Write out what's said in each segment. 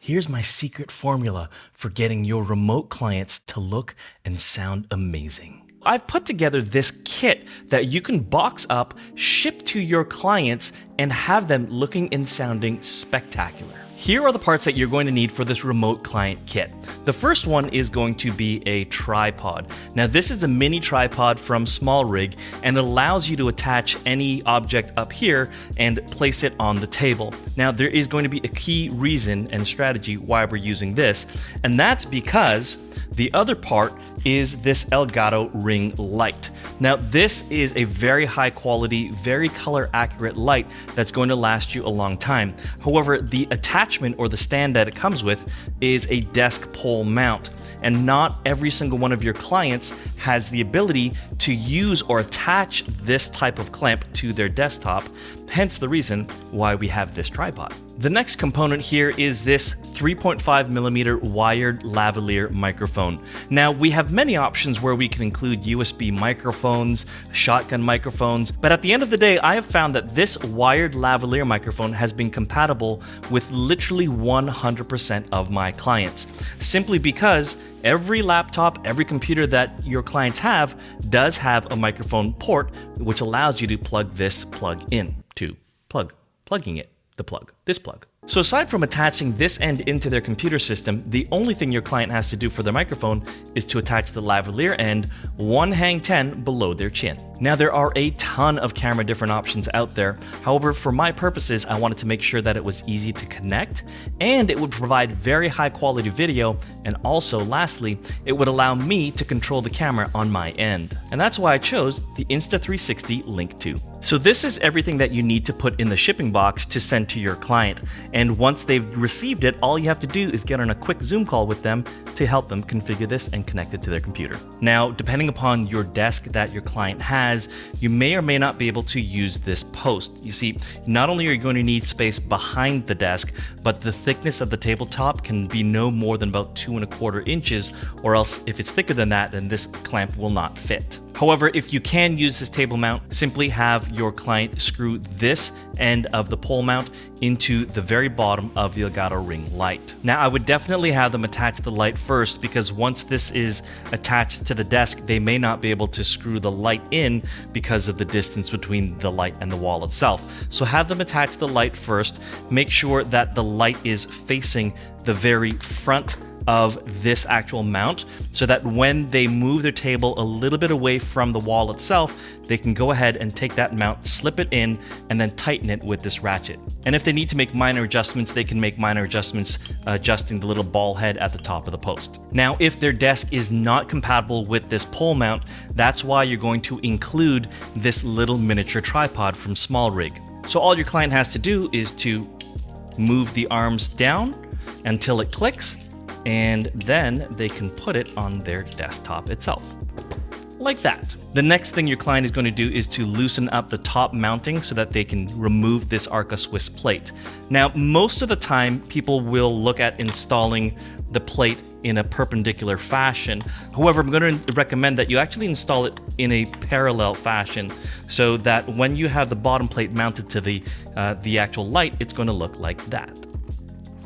Here's my secret formula for getting your remote clients to look and sound amazing. I've put together this kit that you can box up, ship to your clients, and have them looking and sounding spectacular. Here are the parts that you're going to need for this remote client kit. The first one is going to be a tripod. Now this is a mini tripod from SmallRig and allows you to attach any object up here and place it on the table. Now there is going to be a key reason and strategy why we're using this, and that's because the other part is this Elgato ring light. Now this is a very high quality, very color accurate light that's going to last you a long time. However, the attachment or the stand that it comes with is a desk pole mount, and not every single one of your clients has the ability to use or attach this type of clamp to their desktop, hence the reason why we have this tripod. The next component here is this 3.5mm wired lavalier microphone. Now we have many options where we can include USB microphones, shotgun microphones, but at the end of the day, I have found that this wired lavalier microphone has been compatible with literally 100% of my clients, simply because every laptop, every computer that your clients have does have a microphone port, which allows you to plug this plug in to plugging it, this plug. So aside from attaching this end into their computer system, the only thing your client has to do for their microphone is to attach the lavalier end one hang 10 below their chin. Now there are a ton of camera different options out there. However, for my purposes, I wanted to make sure that it was easy to connect and it would provide very high quality video, and also lastly, it would allow me to control the camera on my end. And that's why I chose the Insta360 Link 2. So this is everything that you need to put in the shipping box to send to your client. And once they've received it, all you have to do is get on a quick Zoom call with them to help them configure this and connect it to their computer. Now, depending upon your desk that your client has, you may or may not be able to use this post. You see, not only are you going to need space behind the desk, but the thickness of the tabletop can be no more than about 2¼ inches, or else if it's thicker than that, then this clamp will not fit. However, if you can use this table mount, simply have your client screw this end of the pole mount into the very bottom of the Elgato ring light. Now, I would definitely have them attach the light first, because once this is attached to the desk, they may not be able to screw the light in because of the distance between the light and the wall itself. So have them attach the light first. Make sure that the light is facing the very front of this actual mount, so that when they move their table a little bit away from the wall itself, they can go ahead and take that mount, slip it in, and then tighten it with this ratchet. And if they need to make minor adjustments, they can make minor adjustments adjusting the little ball head at the top of the post. Now, if their desk is not compatible with this pole mount, that's why you're going to include this little miniature tripod from SmallRig. So all your client has to do is to move the arms down until it clicks, and then they can put it on their desktop itself, like that. The next thing your client is going to do is to loosen up the top mounting so that they can remove this Arca Swiss plate. Now, most of the time, people will look at installing the plate in a perpendicular fashion. However, I'm going to recommend that you actually install it in a parallel fashion, so that when you have the bottom plate mounted to the actual light, it's going to look like that.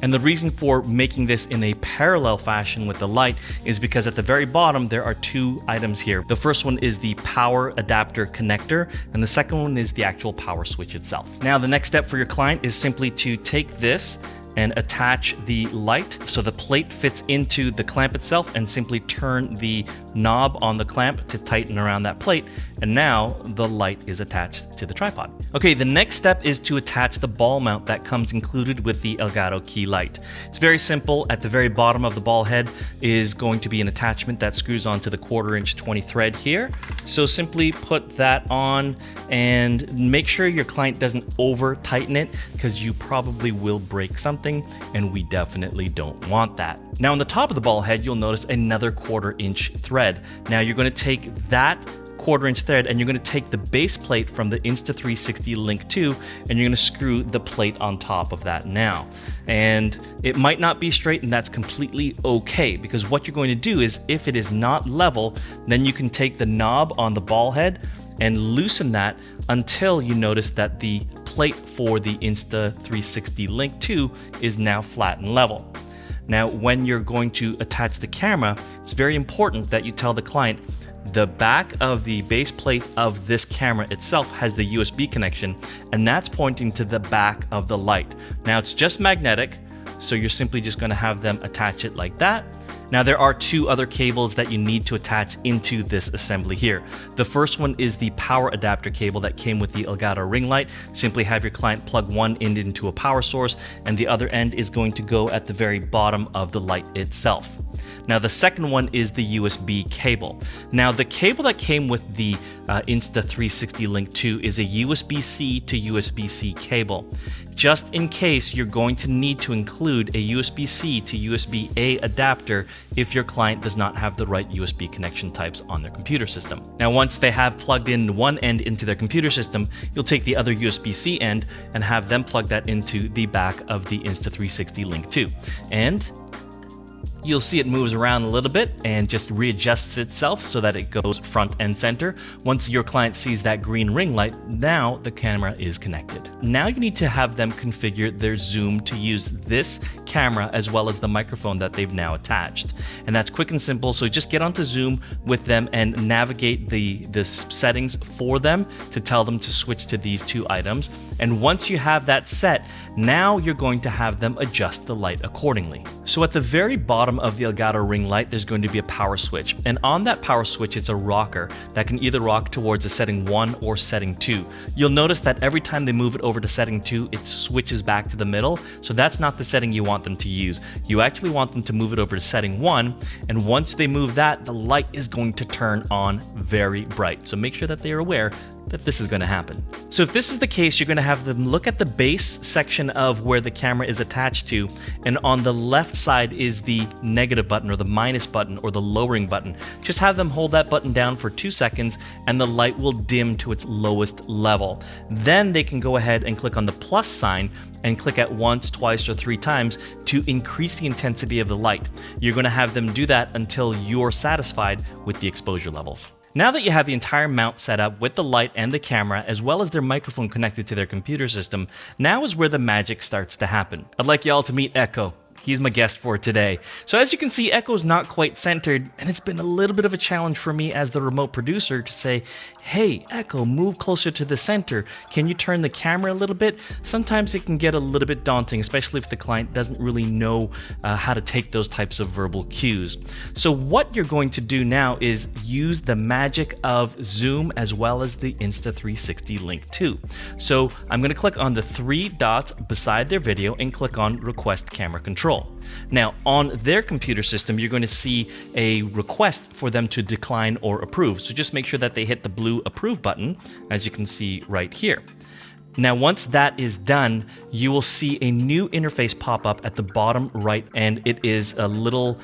And the reason for making this in a parallel fashion with the light is because at the very bottom, there are two items here. The first one is the power adapter connector, and the second one is the actual power switch itself. Now, the next step for your client is simply to take this and attach the light so the plate fits into the clamp itself, and simply turn the knob on the clamp to tighten around that plate, and now the light is attached to the tripod. Okay, the next step is to attach the ball mount that comes included with the Elgato key light. It's very simple. At the very bottom of the ball head is going to be an attachment that screws onto the 1/4 inch 20 thread here. So simply put that on and make sure your client doesn't over tighten it, because you probably will break something, and we definitely don't want that. Now on the top of the ball head, you'll notice another 1/4 inch thread. Now you're going to take that 1/4 inch thread and you're going to take the base plate from the Insta360 Link 2 and you're going to screw the plate on top of that now. And it might not be straight, and that's completely okay, because what you're going to do is, if it is not level, then you can take the knob on the ball head and loosen that until you notice that the plate for the Insta360 Link 2 is now flat and level. Now, when you're going to attach the camera, it's very important that you tell the client the back of the base plate of this camera itself has the USB connection, and that's pointing to the back of the light. Now, it's just magnetic, so you're simply just going to have them attach it like that. Now, there are two other cables that you need to attach into this assembly here. The first one is the power adapter cable that came with the Elgato ring light. Simply have your client plug one end into a power source, and the other end is going to go at the very bottom of the light itself. Now, the second one is the USB cable. Now, the cable that came with the Insta360 Link 2 is a USB-C to USB-C cable. Just in case, you're going to need to include a USB-C to USB-A adapter if your client does not have the right USB connection types on their computer system. Now, once they have plugged in one end into their computer system, you'll take the other USB-C end and have them plug that into the back of the Insta360 Link 2. And you'll see it moves around a little bit and just readjusts itself so that it goes front and center. Once your client sees that green ring light, now the camera is connected. Now you need to have them configure their zoom to use this camera as well as the microphone that they've now attached. And that's quick and simple, so just get onto Zoom with them and navigate the settings for them to tell them to switch to these two items. And once you have that set, now you're going to have them adjust the light accordingly. So at the very bottom of the Elgato ring light, there's going to be a power switch. And on that power switch, it's a rocker that can either rock towards a setting 1 or setting 2. You'll notice that every time they move it over to setting 2, it switches back to the middle. So that's not the setting you want them to use. You actually want them to move it over to setting 1. And once they move that, the light is going to turn on very bright. So make sure that they are aware that this is going to happen. So if this is the case, you're going to have them look at the base section of where the camera is attached to, and on the left side is the negative button or the minus button or the lowering button. Just have them hold that button down for 2 seconds and the light will dim to its lowest level. Then they can go ahead and click on the plus sign and click it once, twice, or 3 times to increase the intensity of the light. You're going to have them do that until you're satisfied with the exposure levels. Now that you have the entire mount set up with the light and the camera, as well as their microphone connected to their computer system, now is where the magic starts to happen. I'd like y'all to meet Echo. He's my guest for today. So as you can see, Echo's not quite centered, and it's been a little bit of a challenge for me as the remote producer to say, hey, Echo, move closer to the center. Can you turn the camera a little bit? Sometimes it can get a little bit daunting, especially if the client doesn't really know how to take those types of verbal cues. So what you're going to do now is use the magic of Zoom as well as the Insta360 Link 2. So I'm going to click on the 3 dots beside their video and click on Request Camera Control. Now, on their computer system, you're going to see a request for them to decline or approve. So just make sure that they hit the blue approve button, as you can see right here. Now, once that is done, you will see a new interface pop up at the bottom right, and it is a little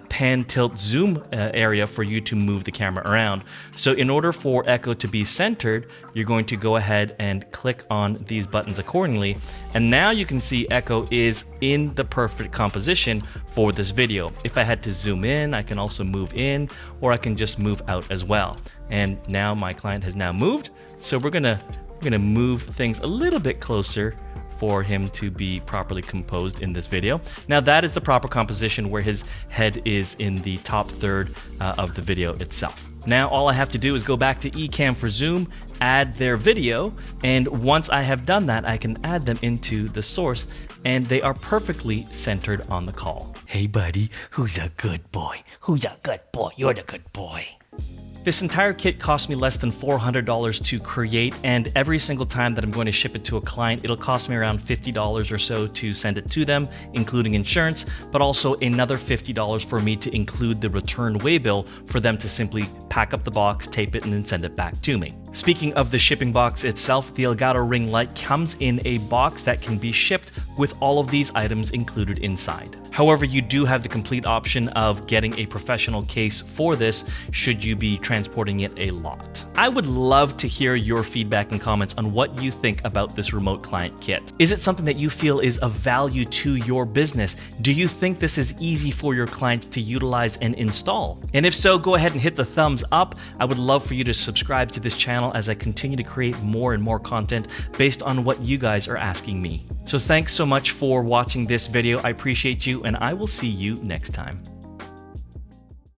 pan tilt zoom area for you to move the camera around. So in order for Echo to be centered, you're going to go ahead and click on these buttons accordingly. And now you can see Echo is in the perfect composition for this video. If I had to zoom in, I can also move in, or I can just move out as well. And now my client has now moved. So we're gonna move things a little bit closer for him to be properly composed in this video. Now that is the proper composition where his head is in the top third of the video itself. Now all I have to do is go back to Ecamm for Zoom, add their video, and once I have done that, I can add them into the source, and they are perfectly centered on the call. Hey buddy, who's a good boy? Who's a good boy? You're the good boy. This entire kit cost me less than $400 to create, and every single time that I'm going to ship it to a client, it'll cost me around $50 or so to send it to them, including insurance, but also another $50 for me to include the return waybill for them to simply pack up the box, tape it, and then send it back to me. Speaking of the shipping box itself, the Elgato ring light comes in a box that can be shipped with all of these items included inside. However, you do have the complete option of getting a professional case for this should you be transporting it a lot. I would love to hear your feedback and comments on what you think about this remote client kit. Is it something that you feel is of value to your business? Do you think this is easy for your clients to utilize and install? And if so, go ahead and hit the thumbs up. I would love for you to subscribe to this channel as I continue to create more and more content based on what you guys are asking me. So thanks so much for watching this video. I appreciate you, and I will see you next time.